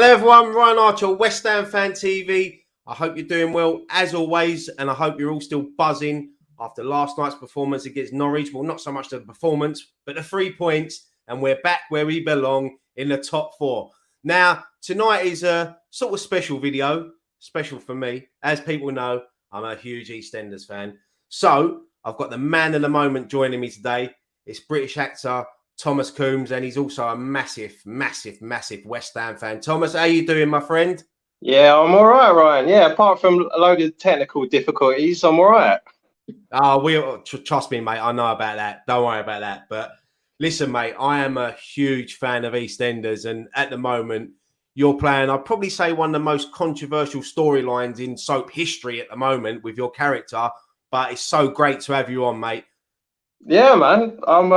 Hello everyone, Ryan Archer, West Ham Fan TV. I hope you're doing well as always, and I hope you're all still buzzing after last night's performance against Norwich. Well, not so much the performance, but the 3 points, and we're back where we belong in the top four. Now, tonight is a sort of special video, special for me. As people know, I'm a huge Eastenders fan. So, I've got the man of the moment joining me today. It's British actor Thomas Coombes, and he's also a massive West Ham fan. Thomas, how you doing, my friend? Yeah, I'm all right, Ryan. Yeah, apart from a load of technical difficulties, I'm all right. Oh, trust me, mate. I know about that. Don't worry about that. But listen, mate, I am a huge fan of Eastenders, and at the moment, you're playing, I'd probably say, one of the most controversial storylines in soap history at the moment with your character. But it's so great to have you on, mate. Yeah, man. I'm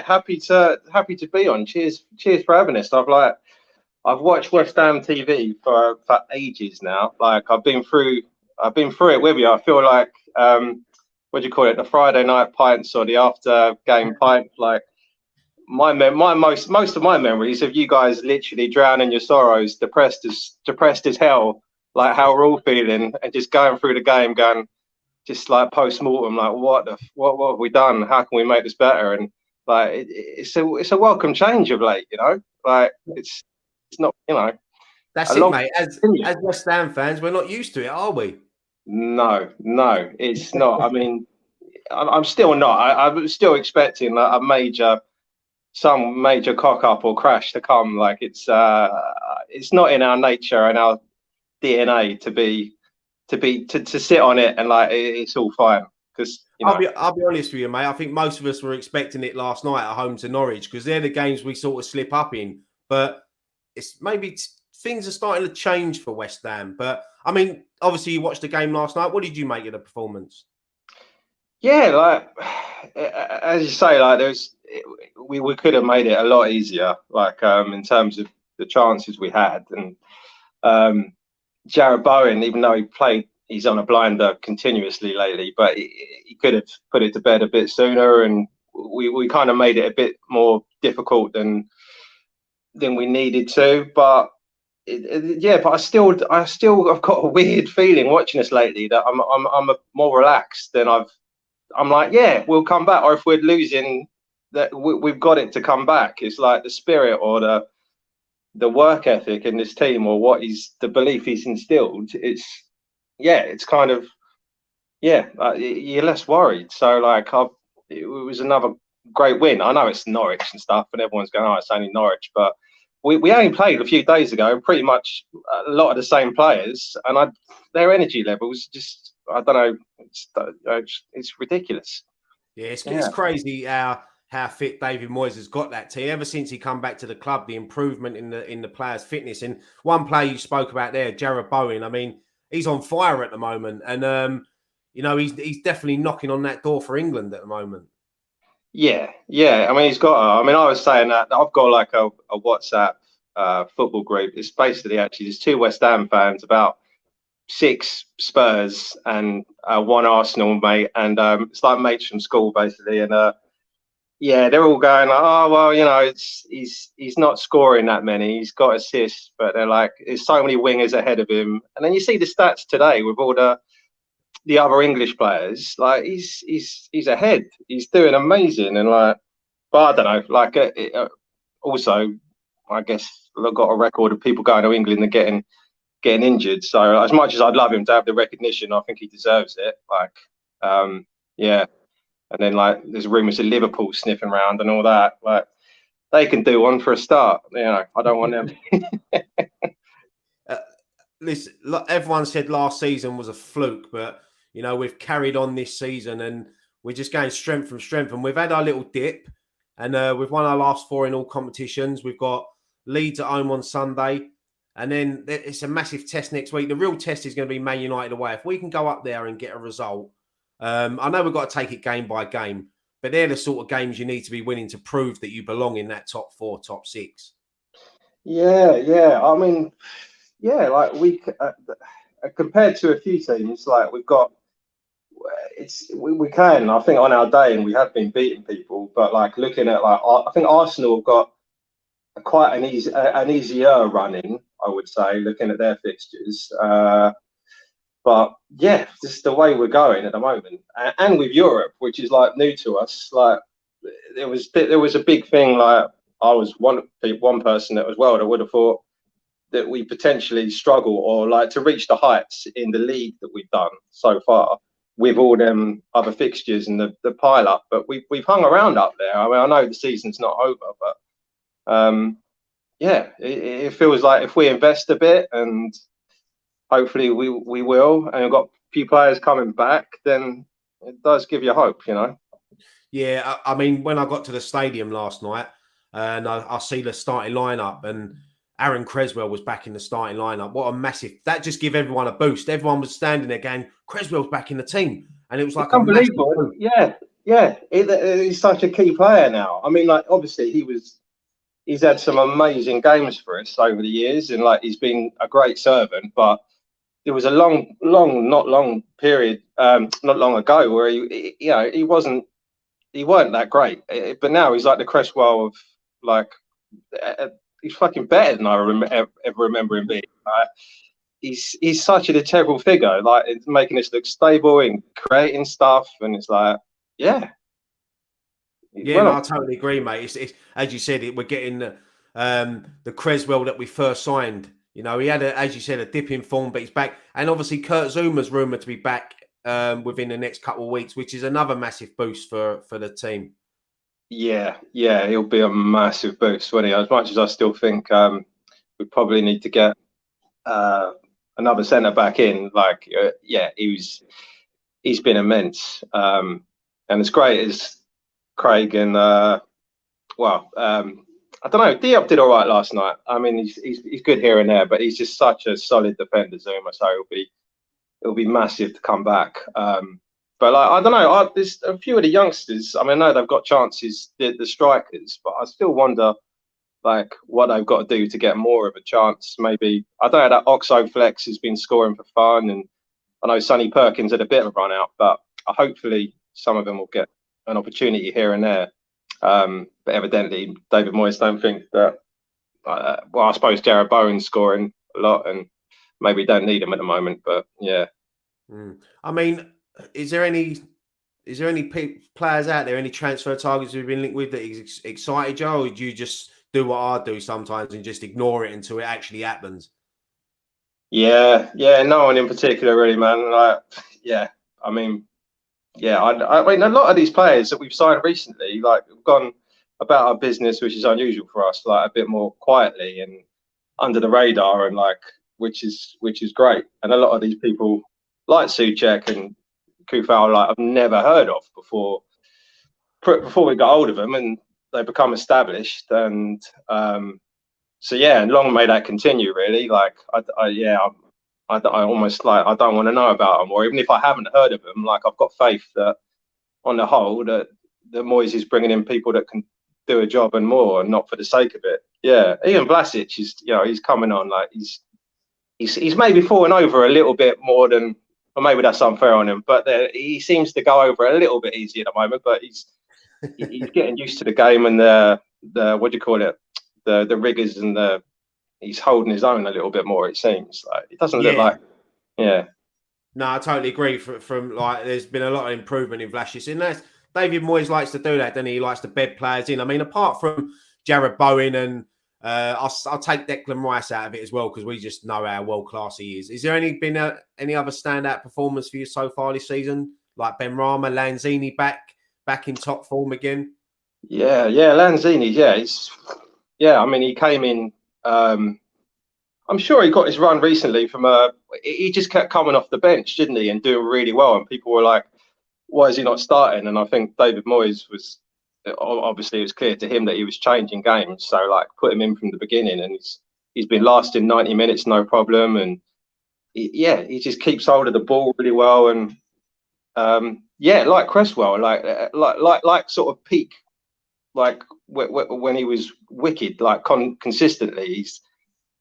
happy to be on. Cheers for having us. I've watched West Ham TV for ages now. Like I've been through it with you. I feel like what do you call it? The Friday night pints or the after game pint. Like most of my memories of you guys literally drowning your sorrows, depressed as hell, like how we're all feeling, and just going through the game, going just like post-mortem, like what have we done? How can we make this better? And like it's a welcome change of late, you know. Like it's not, you know. That's it, mate. As West Ham fans, we're not used to it, are we? No, it's not. I mean, I'm still not. I'm still expecting some major cock up or crash to come. Like it's not in our nature and our DNA to sit on it and like it's all fine. Because I'll be honest with you, mate. I think most of us were expecting it last night at home to Norwich because they're the games we sort of slip up in. But it's maybe things are starting to change for West Ham. But I mean, obviously you watched the game last night. What did you make of the performance? Yeah, like as you say, like we could have made it a lot easier, like in terms of the chances we had. And Jared Bowen, even though he's on a blinder continuously lately, but he could have put it to bed a bit sooner, and we kind of made it a bit more difficult than we needed to. But but I still have got a weird feeling watching this lately that I'm more relaxed than I'm like, yeah, we'll come back. Or if we're losing, that we've got it to come back. It's like the spirit or the work ethic in this team, or the belief he's instilled. It's kind of, you're less worried. So like it was another great win. I know it's Norwich and stuff, and everyone's going, oh, it's only Norwich, but we only played a few days ago, pretty much a lot of the same players, and their energy levels just, I don't know, it's ridiculous. Yeah, it's crazy how fit David Moyes has got that team. Ever since he come back to the club, the improvement in the players' fitness. And one player you spoke about there, Jared Bowen, I mean, he's on fire at the moment. And, he's definitely knocking on that door for England at the moment. Yeah. I mean, I was saying that I've got like a WhatsApp football group. It's basically there's 2 West Ham fans, about 6 Spurs, and 1 Arsenal mate, and it's like mates from school basically. And they're all going like, oh well, he's not scoring that many. He's got assists, but they're like, there's so many wingers ahead of him. And then you see the stats today with all the other English players, like he's ahead. He's doing amazing, and like, but I don't know, like also, I guess I've got a record of people going to England and getting injured. So as much as I'd love him to have the recognition, I think he deserves it. Like, and then like there's rumours of Liverpool sniffing around and all that. Like they can do one for a start. You know, I don't want them. Listen, everyone said last season was a fluke, but we've carried on this season and we're just going strength from strength. And we've had our little dip, and we've won our last 4 in all competitions. We've got Leeds at home on Sunday, and then it's a massive test next week. The real test is going to be Man United away. If we can go up there and get a result, I know we've got to take it game by game, but they're the sort of games you need to be winning to prove that you belong in that top 4, top 6. Yeah. I mean, like we compared to a few teams, like we've got. We can, I think, on our day, and we have been beating people. But like looking at I think Arsenal have got quite an easier running. I would say, looking at their fixtures. But yeah, just the way we're going at the moment, and with Europe, which is like new to us. Like there was a big thing. Like I was one person that was world. I would have thought that we potentially struggle or like to reach the heights in the league that we've done so far with all them other fixtures and the pile up. But we've hung around up there. I mean, I know the season's not over, but yeah, it feels like if we invest a bit, and hopefully we will, and we've got a few players coming back, then it does give you hope, you know. Yeah, I mean, when I got to the stadium last night and I see the starting lineup, and Aaron Creswell was back in the starting lineup. What a massive, that just gave everyone a boost. Everyone was standing there going, Creswell's back in the team. And it was like It's unbelievable. Yeah. He's such a key player now. I mean, like, obviously he's had some amazing games for us over the years, and like he's been a great servant, but there was a not long period, not long ago, where he weren't that great. But now he's like the Cresswell of like, he's fucking better than I ever remember him being. He's such an integral figure, like it's making us look stable and creating stuff, and it's like, yeah. Yeah, no, I totally agree, mate. It's as you said, we're getting the Creswell that we first signed. You know, he had, as you said, a dip in form, but he's back. And obviously, Kurt Zuma's rumoured to be back within the next couple of weeks, which is another massive boost for the team. Yeah, he'll be a massive boost, won't he? As much as I still think we probably need to get another centre back in. Like, he's been immense, and as great as Craig and I don't know. Diop did all right last night. I mean, he's good here and there, but he's just such a solid defender, Zuma. So it'll be massive to come back. But like, I don't know. There's a few of the youngsters. I mean, I know they've got chances, the strikers, but I still wonder like what they've got to do to get more of a chance. Maybe I don't know. That Oxo Flex has been scoring for fun, and I know Sonny Perkins had a bit of a run out, but hopefully some of them will get an opportunity here and there. But evidently, David Moyes don't think that. Well, I suppose Jared Bowen's scoring a lot, and maybe don't need him at the moment. But yeah, I mean, is there any players out there, any transfer targets we've been linked with that excited you, or do you just do what I do sometimes and just ignore it until it actually happens? Yeah, no one in particular, really, man. Like, yeah, I mean. Yeah, I mean, a lot of these players that we've signed recently, like, have gone about our business, which is unusual for us, like a bit more quietly and under the radar, and like, which is great. And a lot of these people, like Souček and Kufal, like I've never heard of before we got hold of them, and they become established. And so yeah, and long may that continue. Really, like I almost like I don't want to know about them, or even if I haven't heard of them, like I've got faith that on the whole that Moyes is bringing in people that can do a job and more, and not for the sake of it. Yeah, even Vlasic is, he's coming on, like he's maybe falling over a little bit more than, or maybe that's unfair on him, but he seems to go over a little bit easy at the moment. But he's getting used to the game and the what do you call it, the rigors, and he's holding his own a little bit more, it seems. Like it doesn't look like, yeah. No, I totally agree. From like, there's been a lot of improvement in Vlasic, and that's David Moyes likes to do that, doesn't he? He likes to bed players in. I mean, apart from Jared Bowen, and I'll take Declan Rice out of it as well, because we just know how world class he is. Is there been any other standout performance for you so far this season, like Ben Rama, Lanzini back in top form again? Yeah, Lanzini. I mean, he came in. I'm sure he got his run recently from he just kept coming off the bench, didn't he, and doing really well. And people were like, why is he not starting? And I think David Moyes obviously it was clear to him that he was changing games. So like put him in from the beginning, and he's been lasting 90 minutes, no problem. And he just keeps hold of the ball really well. And like Cresswell, like sort of peak, like when he was wicked, like consistently,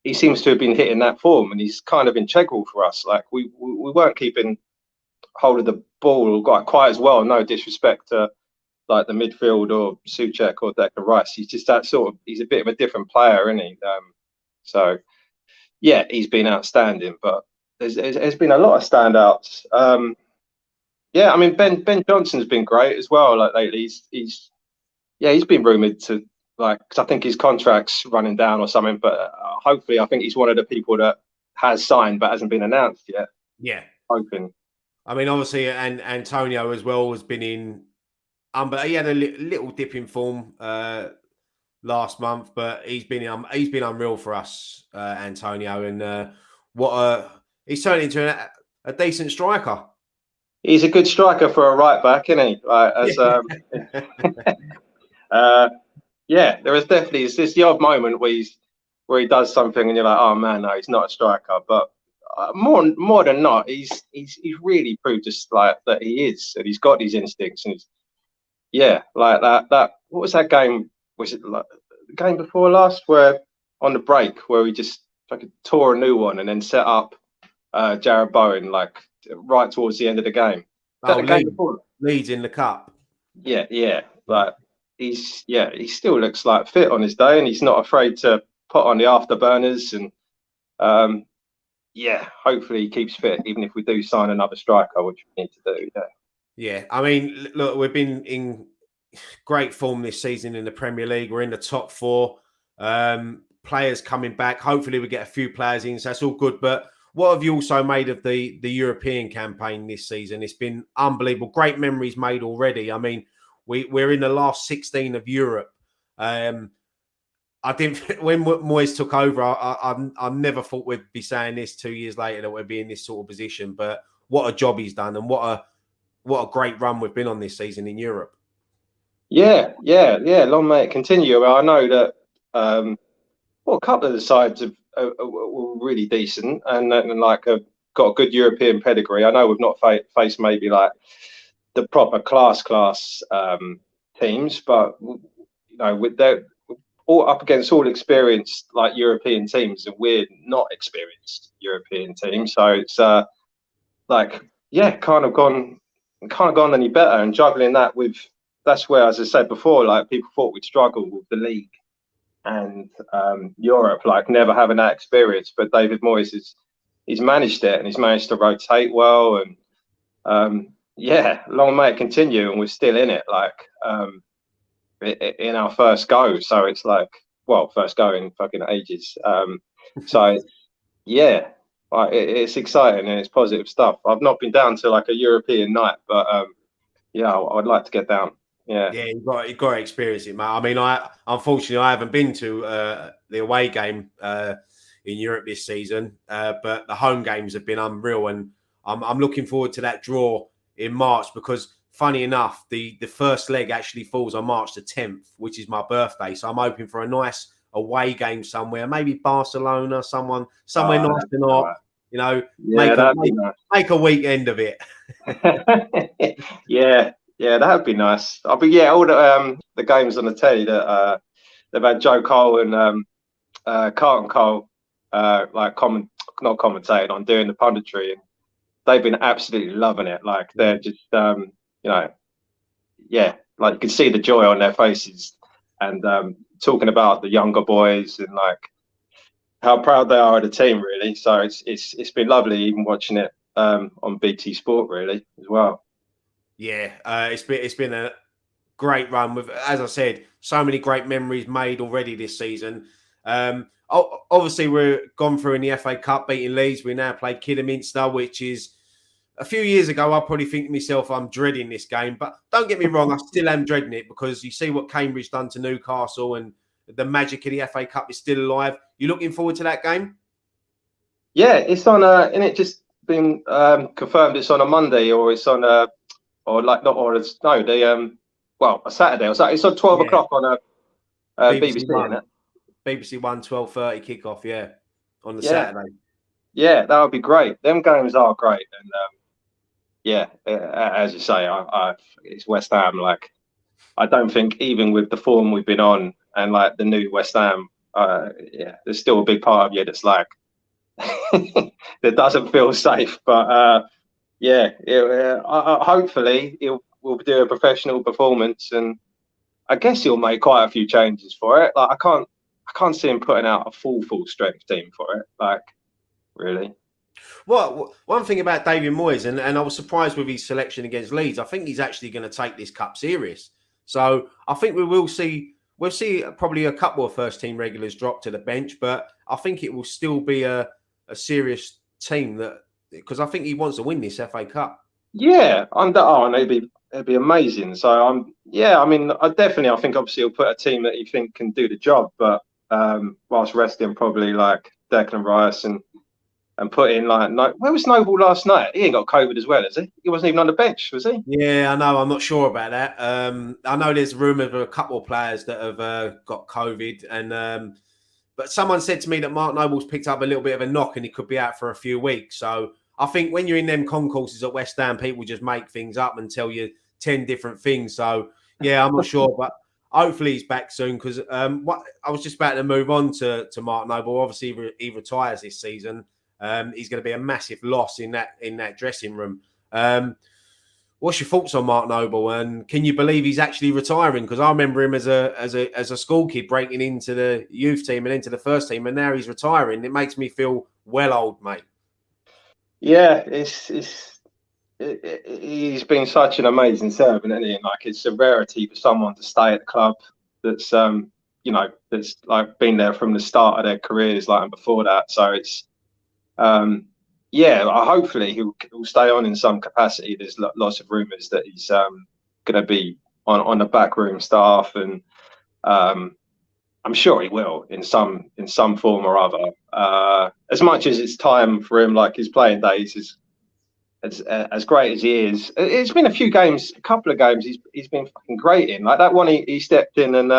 he seems to have been hitting that form, and he's kind of integral for us. Like we weren't keeping hold of the ball quite as well. No disrespect to like the midfield or Souček or Declan Rice. He's just that sort of. He's a bit of a different player, isn't he? So yeah, he's been outstanding. But there's been a lot of standouts. Yeah, I mean Ben Johnson's been great as well. Like lately, he's been rumoured to, like, cause I think his contract's running down or something. But hopefully, I think he's one of the people that has signed but hasn't been announced yet. Yeah, Hoping. I mean, obviously, and Antonio as well has been in. But he had a little dip in form last month, but he's been unreal for us, Antonio, and he's turned into a decent striker. He's a good striker for a right back, isn't he? Yeah, there is definitely, it's just the odd moment where he does something and you're like, oh man, no, he's not a striker. But more than not, he's really proved just like that he is, and he's got these instincts, and like that. What was that game? Was it like the game before last, where on the break where we just like tore a new one and then set up Jared Bowen like right towards the end of the game? Leeds in the cup. Yeah. Like he still looks like fit on his day, and he's not afraid to put on the afterburners, and hopefully he keeps fit, even if we do sign another striker, which we need to do. Yeah, I mean, look, we've been in great form this season in the Premier League. We're in the top 4. Players coming back. Hopefully we get a few players in, so that's all good. But what have you also made of the European campaign this season? It's been unbelievable. Great memories made already. I mean, we're in the last 16 of Europe. I didn't, when Moyes took over, I never thought we'd be saying this 2 years later, that we'd be in this sort of position. But what a job he's done, and what a great run we've been on this season in Europe. Yeah. Long may it continue. I know that a couple of the sides were really decent and got a good European pedigree. I know we've not faced maybe like the proper class teams, but with their all up against all experienced like European teams, and we're not experienced European teams, so it's can't have gone any better. And juggling that with, that's where, as I said before, like people thought we'd struggle with the league and Europe, like never having that experience. But David Moyes he's managed it, and he's managed to rotate well, and long may it continue, and we're still in it, like in our first go. So it's like, well, first go in fucking ages. So yeah, like it's exciting and it's positive stuff. I've not been down to like a European night, but I would like to get down. Yeah, you've got to experience it, mate. I mean, unfortunately I haven't been to the away game in Europe this season, but the home games have been unreal, and I'm looking forward to that draw in March, because funny enough, the first leg actually falls on March the 10th, which is my birthday. So I'm hoping for a nice away game somewhere, maybe Barcelona, somewhere nice and hot. Make a weekend of it. Yeah, that would be nice. All the games on the telly that they've had Joe Cole and Carlton Cole not commentating on, doing the punditry, and they've been absolutely loving it. Like they're just like you can see the joy on their faces, and talking about the younger boys and like how proud they are of the team, really. So it's been lovely even watching it on BT Sport, really, as well. Yeah, it's been a great run with, as I said, so many great memories made already this season. Obviously, we're gone through in the FA Cup, beating Leeds. We now play Kidderminster, which is a few years ago. I probably think to myself, I'm dreading this game, but don't get me wrong, I still am dreading it, because you see what Cambridge done to Newcastle, and the magic of the FA Cup is still alive. You looking forward to that game? Yeah, it's on and it just been confirmed it's on a Monday, or it's on a Saturday. It's on 12 o'clock on a BBC One, isn't it? BBC One 12:30 kickoff, on the Saturday. Yeah, that would be great. Them games are great, and as you say, it's West Ham. Like, I don't think, even with the form we've been on and like the new West Ham, there's still a big part of you that's like that doesn't feel safe. But hopefully we'll do a professional performance, and I guess he'll make quite a few changes for it. Like, I can't I can't see him putting out a full strength team for it. Like, really. Well, one thing about David Moyes, and I was surprised with his selection against Leeds. I think he's actually going to take this cup serious. So I think we'll see probably a couple of first team regulars drop to the bench, but I think it will still be a serious team because I think he wants to win this FA Cup. Yeah, and it'd be amazing. So I mean, I think obviously he'll put a team that he think can do the job, but whilst resting probably like Declan Rice and put in like where was Noble last night? He ain't got COVID as well, has he? He wasn't even on the bench, was he? Yeah, I know. I'm not sure about that. I know there's rumours of a couple of players that have got COVID, and but someone said to me that Mark Noble's picked up a little bit of a knock and he could be out for a few weeks. So I think when you're in them concourses at West Ham, people just make things up and tell you 10 different things. So yeah, I'm not sure, but hopefully he's back soon because what I was just about to move on to Mark Noble. Obviously, he retires this season. He's going to be a massive loss in that dressing room. What's your thoughts on Mark Noble, and can you believe he's actually retiring? Because I remember him as a school kid breaking into the youth team and into the first team, and now he's retiring. It makes me feel well old, mate. Yeah, he's been such an amazing servant, isn't he? And like, it's a rarity for someone to stay at the club that's that's like been there from the start of their careers, like, and before that. So it's hopefully he'll stay on in some capacity. There's lots of rumours that he's going to be on the backroom staff, and I'm sure he will in some form or other. As much as it's time for him, like his playing days is as great as he is. It's been a couple of games he's been fucking great in. Like that one he stepped in, and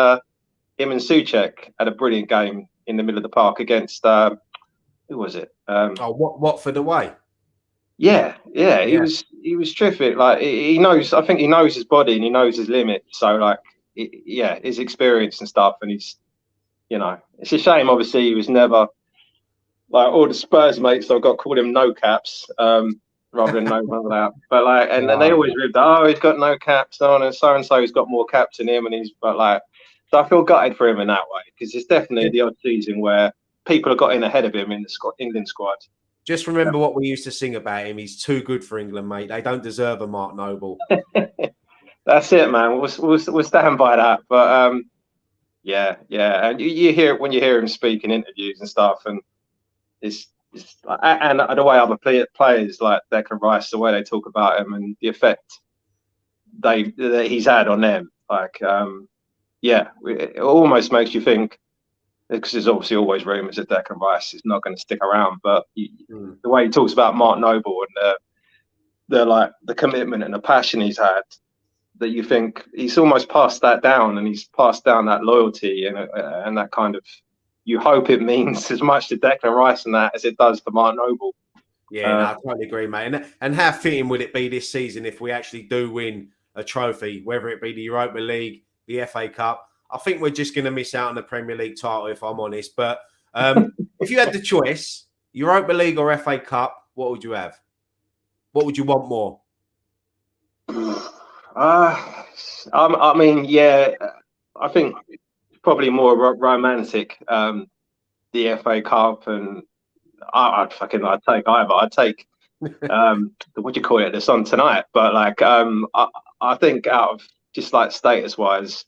him and Souček had a brilliant game in the middle of the park against who was it? Watford away. Yeah. He was terrific. Like he knows. I think he knows his body and he knows his limits. So like, his experience and stuff. And he's, it's a shame. Obviously, he was never like all the Spurs mates. I've got to call him no caps rather than no that. But like, and then they always ribbed, he's got no caps on, and so's got more caps than him, and so I feel gutted for him in that way, because it's definitely the odd season where people have got in ahead of him in the England squad. Just remember what we used to sing about him. He's too good for England, mate. They don't deserve a Mark Noble. That's it, man. We'll stand by that. But and you hear it when you hear him speak in interviews and stuff, and it's and the way other players like Declan Rice, the way they talk about him and the effect that he's had on them, like it almost makes you think, because there's obviously always rumours that Declan Rice is not going to stick around, but the way he talks about Mark Noble and the commitment and the passion he's had, that you think he's almost passed that down, and he's passed down that loyalty and that kind of, you hope it means as much to Declan Rice and that as it does for Mark Noble. Yeah, I totally agree, mate. And how fitting would it be this season if we actually do win a trophy, whether it be the Europa League, the FA Cup? I think we're just going to miss out on the Premier League title, if I'm honest. But if you had the choice, Europa League or FA Cup, what would you have? What would you want more? I mean, I think probably more romantic, the FA Cup, and I'd take either. I'd take what do you call it? The Sun tonight, but like I think out of just like status wise,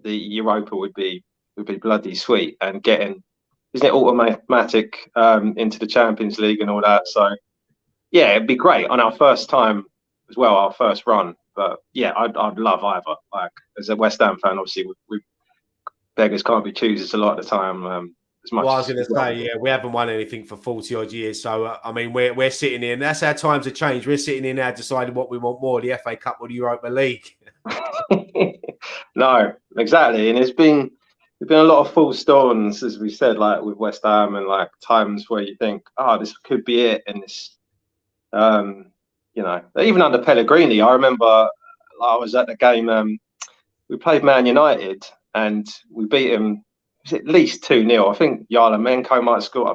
the Europa would be bloody sweet, and isn't it automatic into the Champions League and all that? So yeah, it'd be great on our first time as well, our first run. But yeah, I'd love either. Like, as a West Ham fan, obviously we beggars can't be choosers a lot of the time. As much. Well, I was going to say, we haven't won anything for 40 odd years. So I mean, we're sitting here, and that's how times have changed. We're sitting here now deciding what we want more: the FA Cup or the Europa League. No, exactly. And there's been a lot of false dawns, as we said, like with West Ham, and like times where you think, this could be it, and this. Even under Pellegrini, I remember I was at the game. We played Man United and we beat him. It was at least 2-0. I think Yarmolenko might have scored.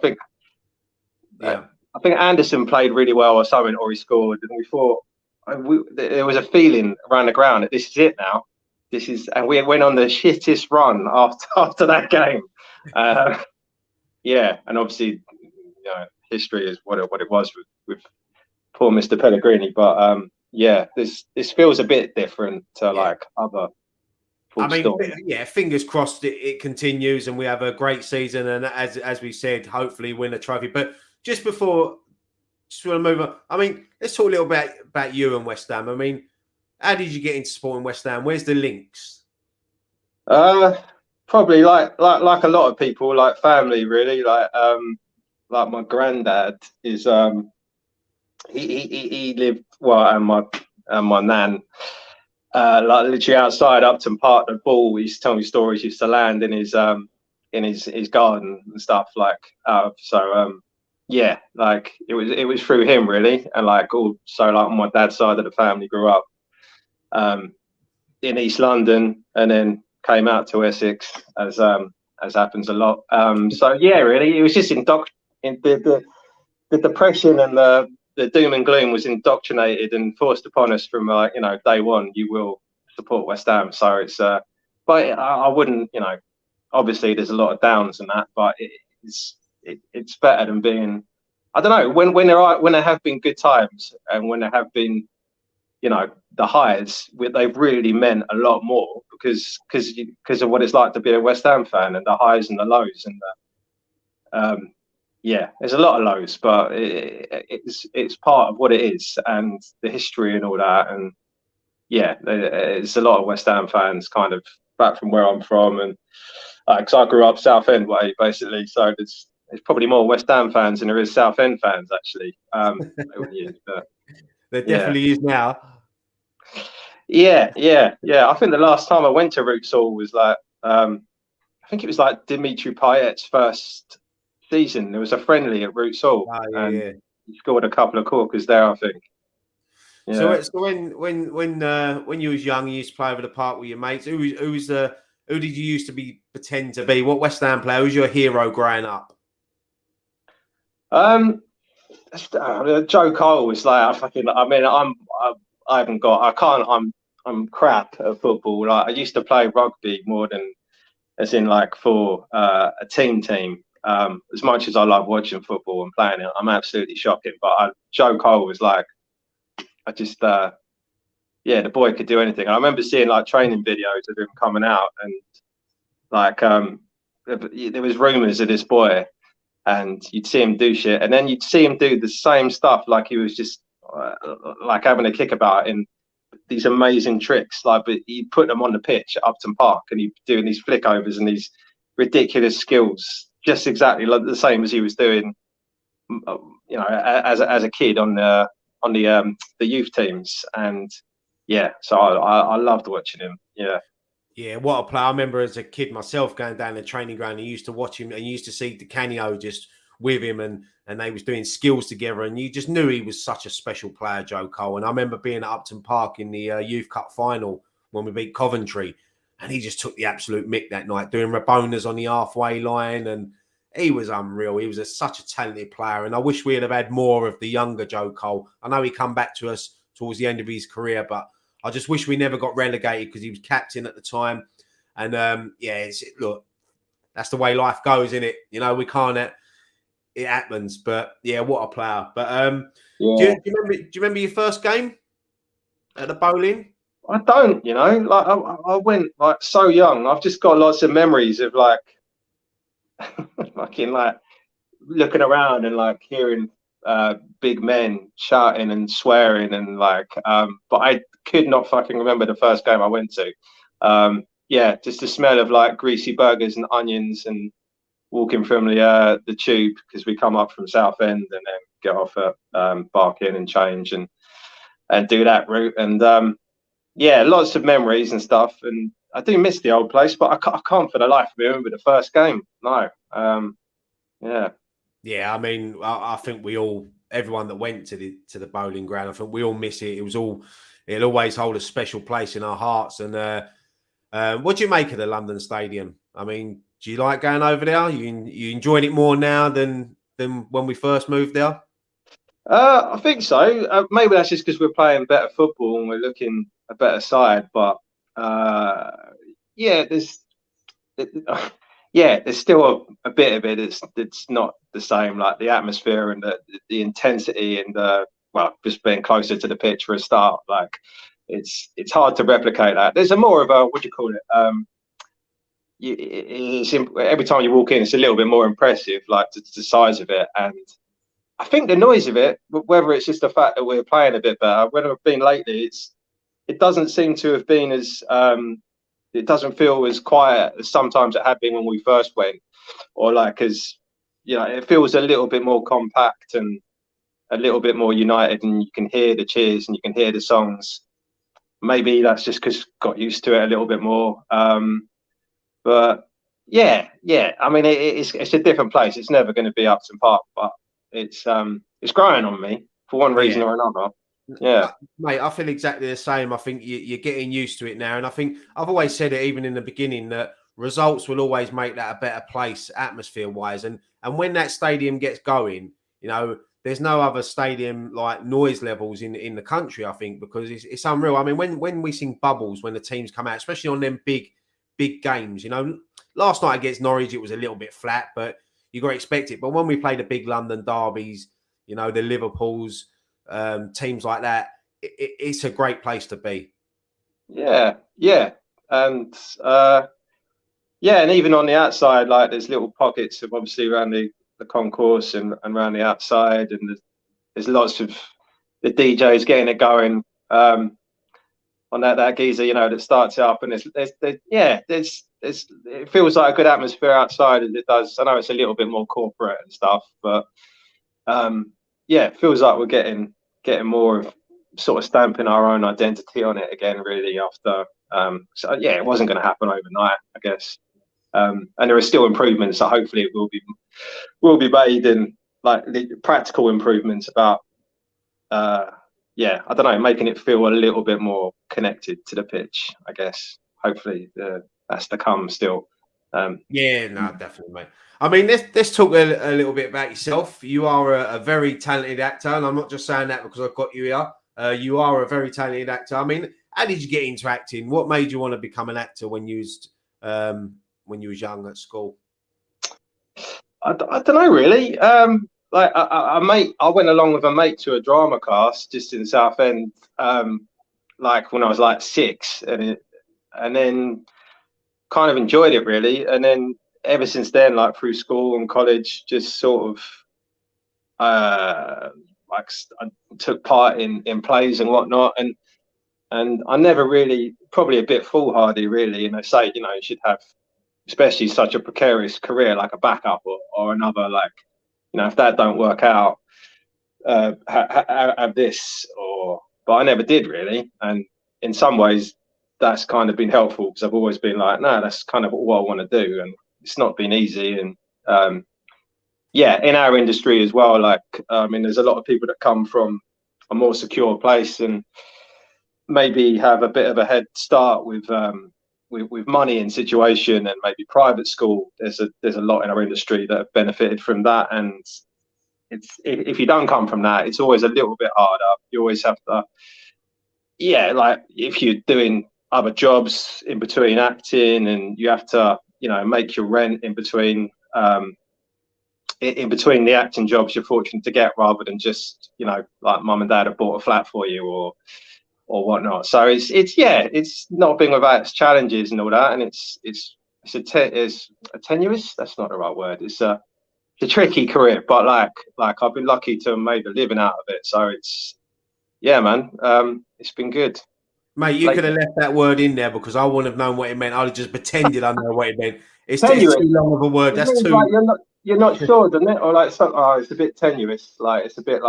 I think Anderson played really well or something, or he scored. And we thought there was a feeling around the ground that this is it now. And we went on the shittest run after that game. Uh, yeah, and obviously, history is what it was with poor Mr. Pellegrini. But yeah, this feels a bit different to like other I full mean, stop. yeah, fingers crossed it continues and we have a great season. And as we said, hopefully win a trophy. But just before, just want to move on. I mean, let's talk a little bit about you and West Ham. I mean, how did you get into supporting West Ham? Where's the links? Probably like a lot of people, like family, really. Like my granddad is he lived well, and my nan like literally outside Upton Park, the ball. He used to tell me stories. He used to land in his garden and stuff like. Yeah, like it was through him really, and like also like on my dad's side of the family grew up in East London and then came out to Essex as happens a lot. So yeah, really, it was just in the depression and the doom and gloom was indoctrinated and forced upon us from day one. You will support West Ham, so it's but I wouldn't, obviously there's a lot of downs and that, but it's better than being, I don't know, when there have been good times and when there have been the highs, they've really meant a lot more because of what it's like to be a West Ham fan, and the highs and the lows and yeah, there's a lot of lows, but it's part of what it is and the history and all that. And yeah, there's a lot of West Ham fans kind of back from where I'm from, and because I grew up Southend way basically, so there's probably more West Ham fans than there is Southend fans actually. Over the years, but There definitely is now. Yeah. I think the last time I went to Rootsall was like, I think it was like Dimitri Payet's first season. There was a friendly at Rootsall, and he scored a couple of corkers there, I think. Yeah. So when you was young, you used to play over the park with your mates. Who did you used to pretend to be? What West Ham player was your hero growing up? Joe Cole was like, I'm crap at football. Like I used to play rugby more than as in like for a team. As much as I love watching football and playing it, I'm absolutely shocking. But Joe Cole was like, the boy could do anything. I remember seeing like training videos of him coming out, and like there was rumours of this boy, and you'd see him do shit, and then you'd see him do the same stuff, like he was just like having a kick about in these amazing tricks. Like, but he'd put them on the pitch at Upton Park, and he'd doing these flick overs and these ridiculous skills, just exactly like the same as he was doing, as a kid on the youth teams. And yeah, so I loved watching him. Yeah, what a player. I remember as a kid myself going down the training ground and used to watch him, and you used to see Di Canio just with him, and they was doing skills together, and you just knew he was such a special player, Joe Cole. And I remember being at Upton Park in the Youth Cup final when we beat Coventry, and he just took the absolute mick that night, doing Rabonas on the halfway line, and he was unreal. He was such a talented player, and I wish we'd have had more of the younger Joe Cole. I know he come back to us towards the end of his career, but I just wish we never got relegated because he was captain at the time. And look, that's the way life goes, isn't it? We can't. It happens, but yeah, what a player. But do you remember your first game at the bowling? I don't. Like I went like so young. I've just got lots of memories of like fucking like looking around and like hearing big men shouting and swearing and like but I could not fucking remember the first game I went to. Just the smell of like greasy burgers and onions, and walking from the tube, because we come up from Southend and then get off at Barking and change and do that route. And lots of memories and stuff, and I do miss the old place, but I can't for the life of me remember the first game. No. I mean, I think everyone that went to the bowling ground, I think we all miss it. It'll always hold a special place in our hearts. And what do you make of the London Stadium? I mean, do you like going over there? You enjoying it more now than when we first moved there? I think so. Maybe that's just because we're playing better football and we're looking a better side. But yeah, there's still a bit of it. It's not the same, like the atmosphere and the intensity and just being closer to the pitch for a start. Like it's hard to replicate that. There's a more of a, what do you call it? Every time you walk in, it's a little bit more impressive, like the size of it. And I think the noise of it, whether it's just the fact that we're playing a bit better, when I've been lately, it doesn't seem to have been as it doesn't feel as quiet as sometimes it had been when we first went, or like as it feels a little bit more compact and a little bit more united, and you can hear the cheers and you can hear the songs. Maybe that's just because got used to it a little bit more. But yeah. I mean, it's a different place. It's never going to be Upton Park, but it's growing on me for one reason or another. Yeah, mate, I feel exactly the same. I think you're getting used to it now, and I think I've always said it, even in the beginning, that results will always make that a better place atmosphere-wise. And when that stadium gets going, there's no other stadium like noise levels in the country, I think, because it's unreal. I mean, when we sing Bubbles, when the teams come out, especially on them big games, last night against Norwich, it was a little bit flat, but you got to expect it. But when we play the big London derbies, the Liverpools, teams like that, it's a great place to be. Yeah. And and even on the outside, like there's little pockets of obviously around the concourse and around the outside, and there's lots of the DJs getting it going on that geezer, that starts it up, and there's it feels like a good atmosphere outside as it does. I know it's a little bit more corporate and stuff, but it feels like we're getting more of sort of stamping our own identity on it again, really, after it wasn't going to happen overnight, I guess. And there are still improvements, so hopefully it will be made, in like the practical improvements about I don't know, making it feel a little bit more connected to the pitch, I guess. Hopefully that's to come still. Definitely, mate. I mean, let's talk a little bit about yourself. You are a very talented actor, and I'm not just saying that because I've got you here. You are a very talented actor. I mean, how did you get into acting? What made you want to become an actor when you was young at school? I don't know, really. Like I went along with a mate to a drama class just in Southend, like when I was like 6, and then kind of enjoyed it, really. And then ever since then, like through school and college, just sort of like I took part in plays and whatnot, and I never really, probably a bit foolhardy, really. And I say, you should have, especially such a precarious career, like a backup or another, like, if that don't work out, have this, but I never did, really. And in some ways that's kind of been helpful, because I've always been like, no, that's kind of what I want to do. And it's not been easy. And in our industry as well, like, I mean, there's a lot of people that come from a more secure place and maybe have a bit of a head start with money and situation and maybe private school. There's a lot in our industry that have benefited from that, and if you don't come from that, it's always a little bit harder. You always have to, like if you're doing other jobs in between acting, and you have to, make your rent in between the acting jobs you're fortunate to get, rather than just, like mum and dad have bought a flat for you or whatnot. So it's not been without its challenges and all that, and it's a tenuous. That's not the right word. It's a tricky career, but like I've been lucky to have made a living out of it. So it's man, it's been good. Mate, you could have left that word in there, because I wouldn't have known what it meant. I'd have just pretended I know what it meant. It's too long of a word. That's too. Like you're not sure, doesn't it? Or like it's a bit tenuous. Like it's a bit.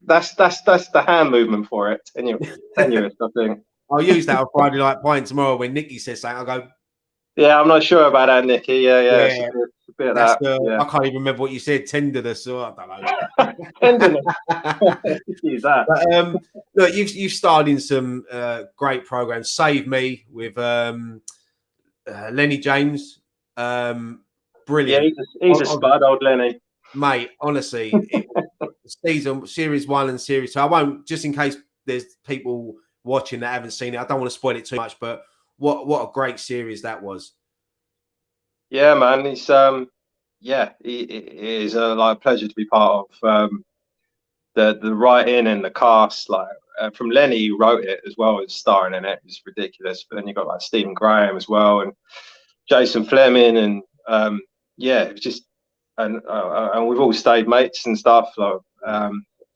That's the hand movement for it. Tenuous, I think. I'll use that on Friday Night Pint tomorrow when Nikki says something. I'll go, yeah, I'm not sure about that, Nikki. Yeah. It's a bit of that. I can't even remember what you said. Tenderness, or I don't know. Tenderness. Use that. But, look, you've starred in some great programs. Save Me with Lenny James. Brilliant. Yeah, he's a spud, old Lenny. Mate, honestly, series 1 and series 2. I won't, just in case there's people watching that haven't seen it, I don't want to spoil it too much, but what a great series that was. Yeah, man. It's it is a like pleasure to be part of the writing and the cast. Like from Lenny, who wrote it as well as starring in it. It's ridiculous. But then you got like Stephen Graham as well, and Jason Fleming, and yeah, it was just and we've all stayed mates and stuff. Like,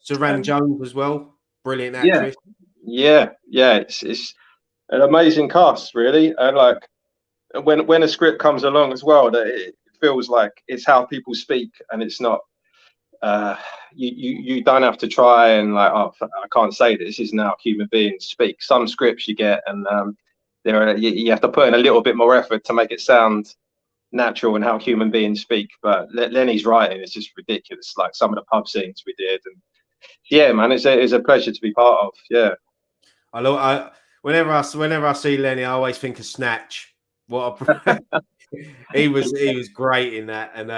Saran and Jones as well, brilliant yeah, actress. yeah, it's an amazing cast, really, and like when a script comes along as well, that it feels like it's how people speak, and it's not. You don't have to try and like, oh, I can't say this. This is how human beings speak. Some scripts you get, and you have to put in a little bit more effort to make it sound natural and how human beings speak. But Lenny's writing is just ridiculous. Like some of the pub scenes we did, and yeah, man, it's a pleasure to be part of. Yeah. Whenever I see Lenny, I always think of Snatch. What he was great in that, and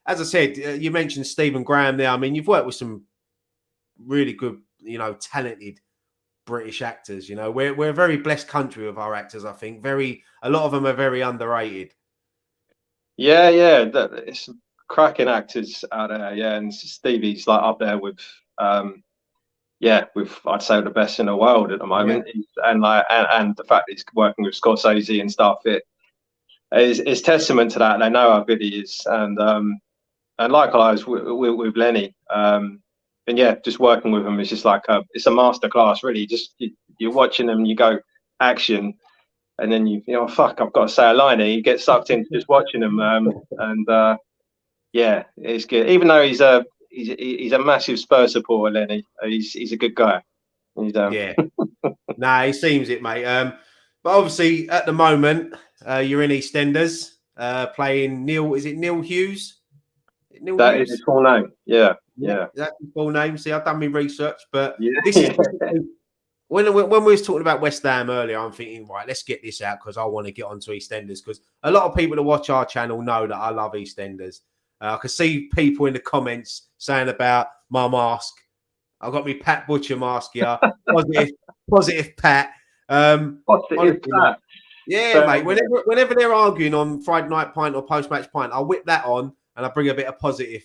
as I said, you mentioned Stephen Graham there. I mean, you've worked with some really good, talented British actors. We're a very blessed country with our actors. I think a lot of them are very underrated. Yeah, it's cracking actors out there. Yeah, and Stevie's like up there with with I'd say the best in the world at the moment. Yeah. And the fact that he's working with Scorsese and stuff, it's testament to that. They know how good he is, and likewise with Lenny. And yeah, just working with him is just like it's a masterclass, really. Just you're watching them, you go action, and then fuck, I've got to say a line here. You get sucked into just watching them, and yeah, it's good. Even though he's a massive Spurs supporter, Lenny. He's a good guy. Yeah, nah, he seems it, mate. But obviously at the moment you're in EastEnders playing Neil. Is it Neil Hughes? That is his full name. Yeah. That's his full name. See, I've done my research, but Yeah. this is when we was talking about West Ham earlier. I'm thinking, right, let's get this out because I want to get onto EastEnders because a lot of people that watch our channel know that I love EastEnders. I can see people in the comments saying about my mask. I've got me Pat Butcher mask here. Positive Pat. Positive Pat. Yeah, mate. Whenever they're arguing on Friday Night Pint or Post Match Pint, I'll whip that on and I bring a bit of positivity.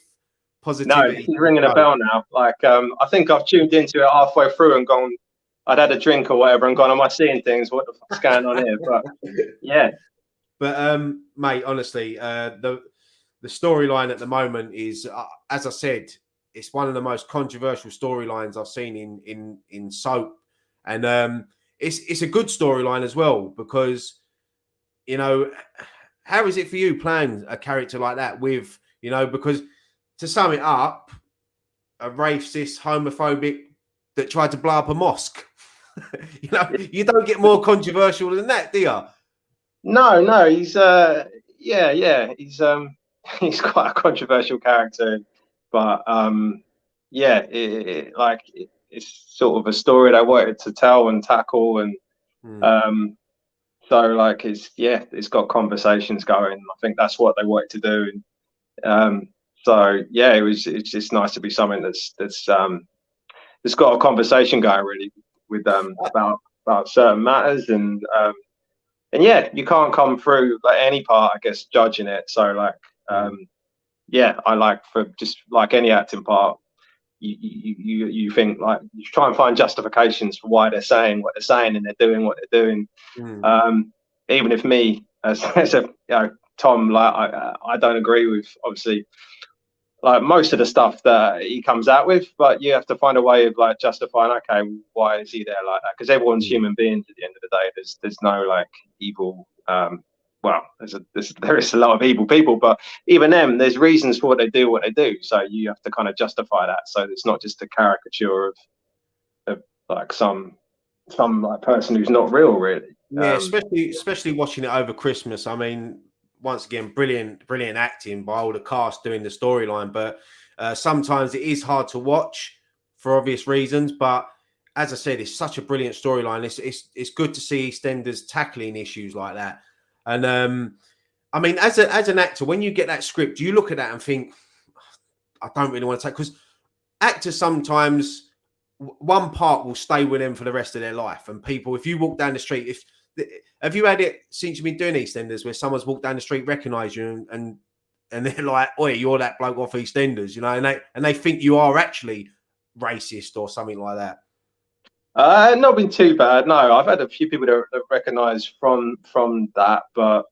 No, this is ringing a bell now. Like, I think I've tuned into it halfway through and gone. I'd had a drink or whatever and gone, am I seeing things? What the fuck's going on here? But yeah. But mate, honestly, the storyline at the moment is, as I said, it's one of the most controversial storylines I've seen in soap, and it's a good storyline as well because how is it for you playing a character like that with because to sum it up, a racist, homophobic that tried to blow up a mosque. You don't get more controversial than that, do you? No, he's he's quite a controversial character, but it's sort of a story they wanted to tell and tackle, and so like it's got conversations going. I think that's what they wanted to do, and so yeah, it's just nice to be something that's got a conversation going really with about certain matters, and yeah, you can't come through like any part, I guess, judging it. So like, I like for just like any acting part, you think like you try and find justifications for why they're saying what they're saying and they're doing what they're doing. Even if me as a Tom, like I don't agree with obviously like most of the stuff that he comes out with, but you have to find a way of like justifying, okay, why is he there like that? Because everyone's human beings at the end of the day. There's no like evil. Well, there is a lot of evil people, but even them, there's reasons for what they do. So you have to kind of justify that. So it's not just a caricature of like some like person who's not real, really. Yeah, especially watching it over Christmas. I mean, once again, brilliant acting by all the cast doing the storyline. But sometimes it is hard to watch for obvious reasons. But as I said, it's such a brilliant storyline. It's good to see EastEnders tackling issues like that. And I mean, as an actor, when you get that script, you look at that and think, I don't really want to take, because actors sometimes one part will stay with them for the rest of their life. And people, if you walk down the street, if Have you had it since you've been doing EastEnders where someone's walked down the street, recognise you, and they're like, "Oi, you're that bloke off EastEnders," you know, and they think you are actually racist or something like that? Not been too bad. No, I've had a few people that recognise from that, but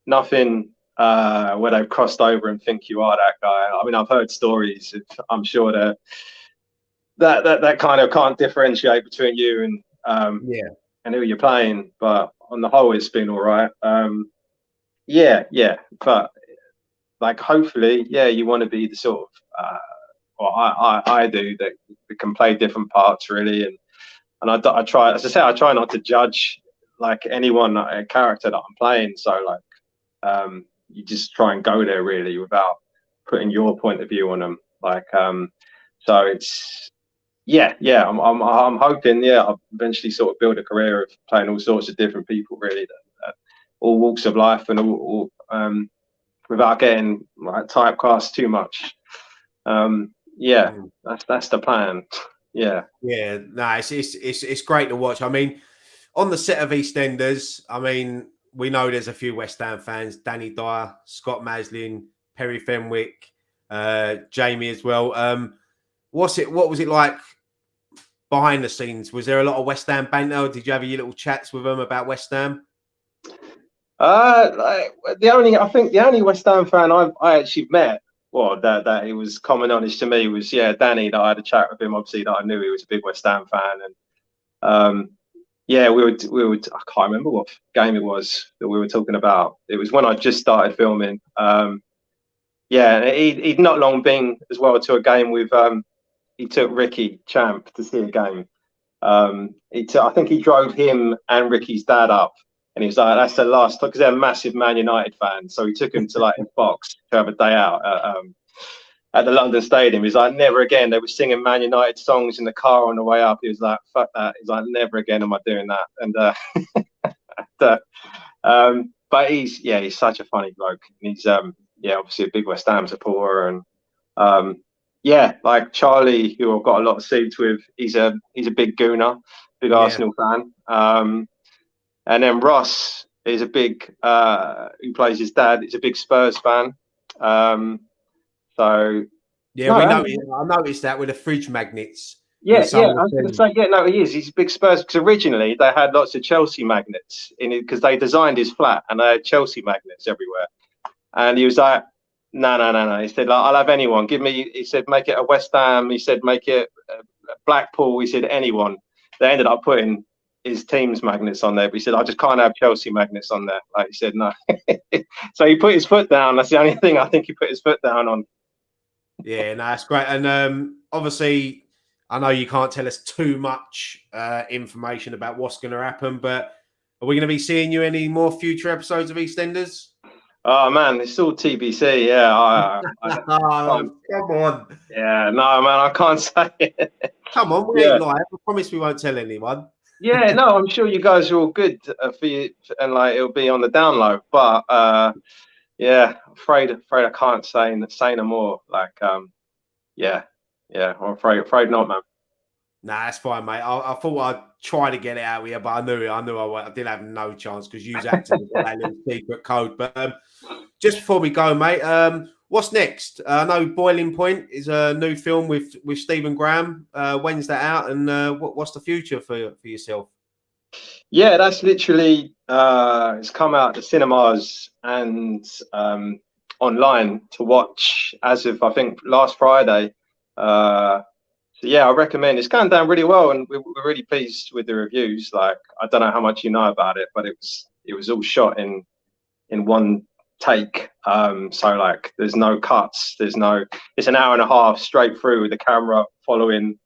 nothing where they've crossed over and think you are that guy. I mean, I've heard stories. I'm sure that kind of can't differentiate between you and who you're playing. But on the whole, it's been all right. Yeah. But like, hopefully, yeah, you want to be the sort of, well, I do that can play different parts really, and I try, as I say, I try not to judge like anyone, a character that I'm playing. So like, you just try and go there really without putting your point of view on them. Like, so it's I'm hoping I'll eventually sort of build a career of playing all sorts of different people really, that all walks of life and all without getting like typecast too much. That's the plan. Yeah. No, it's great to watch. I mean, on the set of EastEnders, I mean, we know there's a few West Ham fans: Danny Dyer, Scott Maslin, Perry Fenwick, Jamie as well. What was it like behind the scenes? Was there a lot of West Ham banter? Did you have your little chats with them about West Ham? Like, I think the only West Ham fan I actually met, well, that it was common knowledge to me, was Danny. That I had a chat with him. Obviously, that I knew he was a big West Ham fan, and we would. I can't remember what game it was that we were talking about. It was when I just started filming. He'd not long been as well to a game with. He took Ricky Champ to see a game. I think he drove him and Ricky's dad up. And he was like, "That's the last," because they're massive Man United fans. So he took him to like his box to have a day out at the London Stadium. He's like, "Never again." They were singing Man United songs in the car on the way up. He was like, "Fuck that." He's like, "Never again am I doing that." And but he's such a funny bloke. And he's obviously a big West Ham supporter, and like Charlie, who I've got a lot of seats with. He's a big Gooner, big Arsenal fan. And then Ross is a big, who plays his dad, is a big Spurs fan. I noticed that with the fridge magnets. I was going to say, he is. He's a big Spurs, because originally they had lots of Chelsea magnets in it, because they designed his flat and they had Chelsea magnets everywhere. And he was like, no. He said, like, "I'll have anyone. He said, make it a West Ham. He said, make it Blackpool. He said, anyone." They ended up putting his team's magnets on there, but he said, "I just can't have Chelsea magnets on there." Like, he said, no. So he put his foot down. That's the only thing I think he put his foot down on. Yeah, no, that's great. And obviously, I know you can't tell us too much information about what's going to happen, but are we going to be seeing you any more future episodes of EastEnders? Oh man, it's all TBC. Yeah, come on. Yeah, no, man, I can't say it. Come on, we ain't live. I promise we won't tell anyone. Yeah, no, I'm sure you guys are all good for you, and like it'll be on the download. But afraid I can't say no more. Like, I'm afraid not, man. Nah, that's fine, mate. I thought I'd try to get it out with you, but I knew I did have no chance, because you's acting with that little secret code. But just before we go, mate, what's next? I know Boiling Point is a new film with Stephen Graham. When's that out, and what's the future for yourself? Yeah, that's literally it's come out to cinemas and online to watch as of, I think, last Friday. So yeah, I recommend. It's going down really well, and we're really pleased with the reviews. Like, I don't know how much you know about it, but it was all shot in one take. So like, there's no cuts. It's an hour and a half straight through with the camera following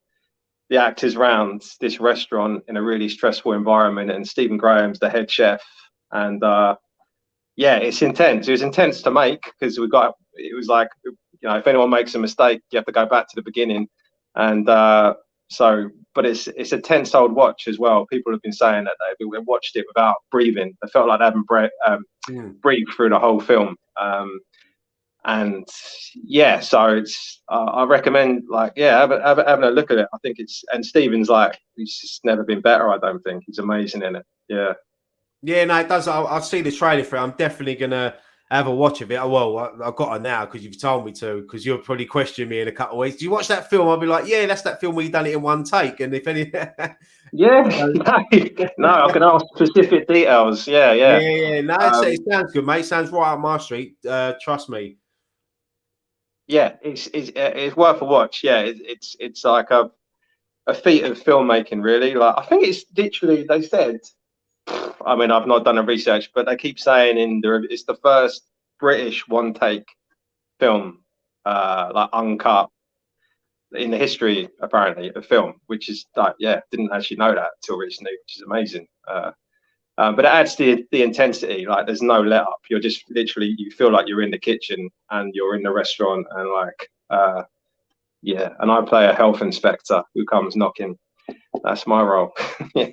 the actors round this restaurant in a really stressful environment, and Stephen Graham's the head chef. And it's intense. It was intense to make, because it was like, if anyone makes a mistake, you have to go back to the beginning. And but it's a tense old watch as well. People have been saying that they watched it without breathing. They felt like they hadn't breathed through the whole film. So it's I recommend, like, having a look at it. I think and Stephen's like, he's just never been better. I don't think he's amazing in it. Yeah. Yeah, no, it does. I'll see the trailer for it. I'm definitely gonna have a watch of it. Oh, well, I've got it now because you've told me to. Because you'll probably question me in a couple of weeks. Do you watch that film? I'll be like, yeah, that's that film where you done it in one take. And if any, Yeah, so, no, I can ask specific details. Yeah, yeah. yeah, no, it Um, sounds good, mate. Sounds right up my street. Trust me. yeah, it's worth a watch. Yeah, it's like a feat of filmmaking, really. Like I think it's literally they said. I mean, I've not done a research, but they keep saying it's the first British one take film, like uncut in the history apparently of film, which is like yeah, didn't actually know that until recently, which is amazing. But it adds the intensity. Like there's no let up. You're just literally you feel like you're in the kitchen and you're in the restaurant and like yeah. And I play a health inspector who comes knocking. That's my role. Yeah.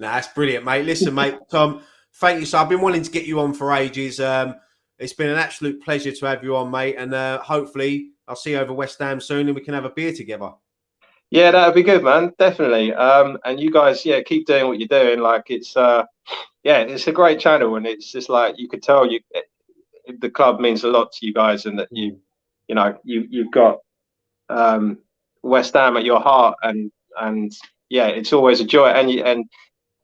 Nah, that's brilliant, mate. Listen, mate, Tom, thank you. So I've been wanting to get you on for ages. It's been an absolute pleasure to have you on, mate. And hopefully I'll see you over West Ham soon and we can have a beer together. Yeah, that would be good, man. Definitely. And you guys, yeah, keep doing what you're doing. Like yeah, it's a great channel, and it's just like you could tell the club means a lot to you guys, and that Mm. you know, you've got West Ham at your heart, and yeah, it's always a joy,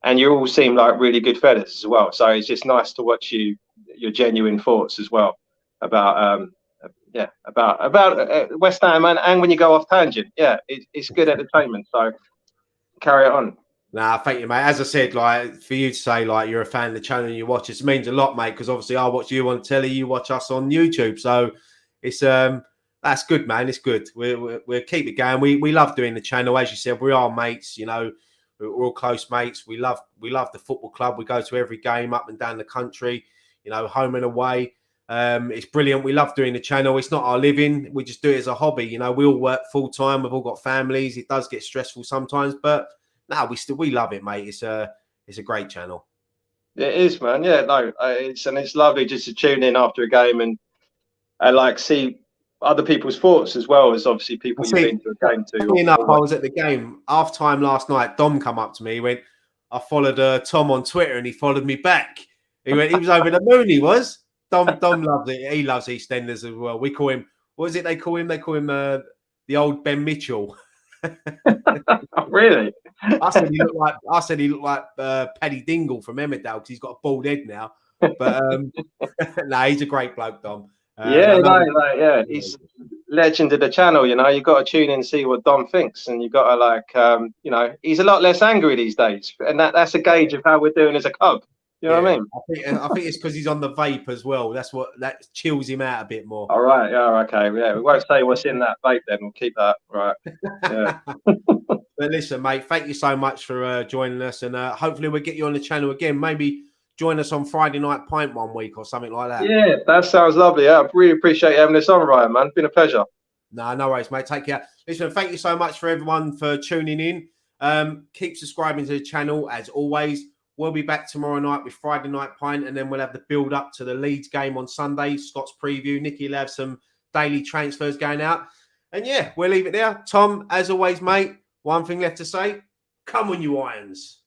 and you all seem like really good fellas as well. So it's just nice to watch your genuine thoughts as well about yeah about West Ham, and when you go off tangent, yeah, it's good entertainment. So carry it on. Nah, thank you, mate. As I said, like for you to say like you're a fan of the channel and you watch it means a lot, mate. Because obviously I watch you on telly, you watch us on YouTube, so it's that's good, man. It's good. We'll keep it going. We love doing the channel, as you said. We are mates, you know. We're all close mates. We love the football club. We go to every game up and down the country, you know, home and away. It's brilliant. We love doing the channel. It's not our living. We just do it as a hobby. You know, we all work full time. We've all got families. It does get stressful sometimes, but no, we love it, mate. It's a great channel. It is, man. Yeah, no, it's lovely just to tune in after a game and like see other people's thoughts as well as obviously I people you've see. been to a game to Funny enough, or I what. was at the game half time last night. Dom come up to me. He went, I followed Tom on Twitter, and he followed me back. He went, he was over the moon. He was. Dom loves it. He loves Eastenders as well. We call him. What is it they call him? They call him the old Ben Mitchell. Oh, really? I said he looked like Paddy Dingle from Emmerdale because he's got a bald head now. But no, he's a great bloke, Dom. And Yeah, I no, know. like yeah, he's legend of the channel. You know, you got to tune in and see what Dom thinks, and you got to like, you know, he's a lot less angry these days, and that's a gauge of how we're doing as a club. You know what I Yeah, mean? I think it's because he's on the vape as well. That chills him out a bit more. All right, yeah, okay, yeah. We won't say what's in that vape then. We'll keep that right. Yeah. But listen, mate, thank you so much for joining us, and hopefully we'll get you on the channel again. Maybe join us on Friday Night Pint one week or something like that. Yeah, that sounds lovely. Yeah, I really appreciate you having this on, Ryan, man. It's been a pleasure. No, no worries, mate. Take care. Listen, thank you so much for everyone for tuning in. Keep subscribing to the channel as always. We'll be back tomorrow night with Friday Night Pint, and then we'll have the build up to the Leeds game on Sunday. Scott's preview. Nicky will have some daily transfers going out. And yeah, we'll leave it there. Tom, as always, mate, one thing left to say. Come on, you irons.